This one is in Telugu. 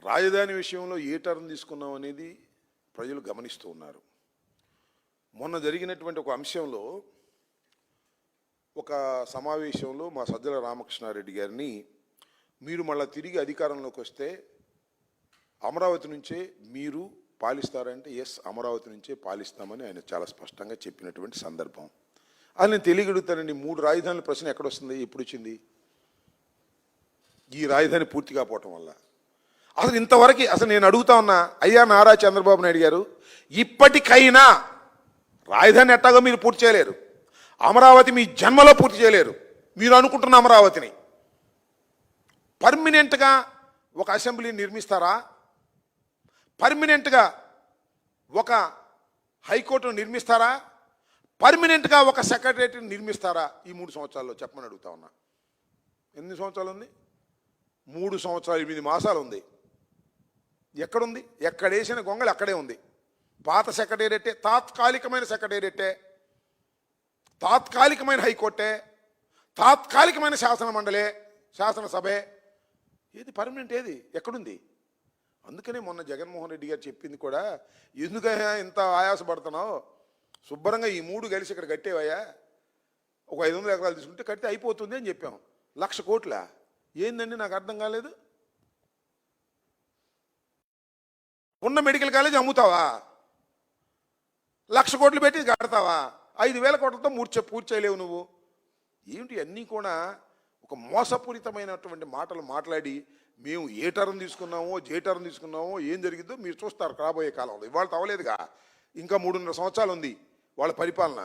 రాజధాని విషయంలో ఏ టర్న్ తీసుకున్నాం అనేది ప్రజలు గమనిస్తూ ఉన్నారు. మొన్న జరిగినటువంటి ఒక అంశంలో ఒక సమావేశంలో మా సజ్జల రామకృష్ణారెడ్డి గారిని మీరు మళ్ళీ తిరిగి అధికారంలోకి వస్తే అమరావతి నుంచే మీరు పాలిస్తారంటే ఎస్ అమరావతి నుంచే పాలిస్తామని ఆయన చాలా స్పష్టంగా చెప్పినటువంటి సందర్భం. అది నేను తెలియగలుగుతానండి. 3 రాజధానుల ప్రశ్న ఎక్కడొస్తుంది, ఎప్పుడు వచ్చింది? ఈ రాజధాని పూర్తి కాకపోవటం వల్ల. అసలు ఇంతవరకు అసలు నేను అడుగుతా ఉన్నా, అయ్యా నారా చంద్రబాబు నాయుడు గారు, ఇప్పటికైనా రాజధాని ఎట్టాగో మీరు పూర్తి చేయలేరు, అమరావతి మీ జన్మలో పూర్తి చేయలేరు. మీరు అనుకుంటున్న అమరావతిని పర్మినెంట్గా ఒక అసెంబ్లీని నిర్మిస్తారా? పర్మినెంట్గా ఒక హైకోర్టును నిర్మిస్తారా? పర్మినెంట్గా ఒక సెక్రటరియట్ని నిర్మిస్తారా? ఈ 3 సంవత్సరాల్లో చెప్పమని అడుగుతా ఉన్నా. ఎన్ని సంవత్సరాలు ఉంది? 3 సంవత్సరాలు 8 మాసాలు ఉంది. ఎక్కడుంది? ఎక్కడేసిన గొంగళి అక్కడే ఉంది. పాత సెక్రటేరియట్టే, తాత్కాలికమైన సెక్రటేరియట్టే, తాత్కాలికమైన హైకోర్టే, తాత్కాలికమైన శాసన మండలే, శాసనసభే. ఏది పర్మనెంట్? ఏది ఎక్కడుంది? అందుకనే మొన్న జగన్మోహన్ రెడ్డి గారు చెప్పింది కూడా, ఎందుకయ్యా ఇంత ఆయాసపడుతున్నావు, శుభ్రంగా ఈ 3 కలిసి ఇక్కడ కట్టేవయ్యా, ఒక 500 ఎకరాలు తీసుకుంటే కడితే అయిపోతుంది అని చెప్పాం. 1,00,000 కోట్ల ఏందండి? నాకు అర్థం కాలేదు. ఉన్న మెడికల్ కాలేజ్ అమ్ముతావా? 1,00,000 కోట్లు పెట్టి కడతావా? 5,000 కోట్లతో పూర్తి చేయలేవు నువ్వు. ఏమిటి అన్నీ కూడా ఒక మోసపూరితమైనటువంటి మాటలు మాట్లాడి మేము ఏ టర్న్ తీసుకున్నామో జే టర్న్ తీసుకున్నామో ఏం జరిగిందో మీరు చూస్తారు రాబోయే కాలంలో. ఇవాళ అవ్వలేదుగా, ఇంకా 3.5 సంవత్సరాలు ఉంది వాళ్ళ పరిపాలన.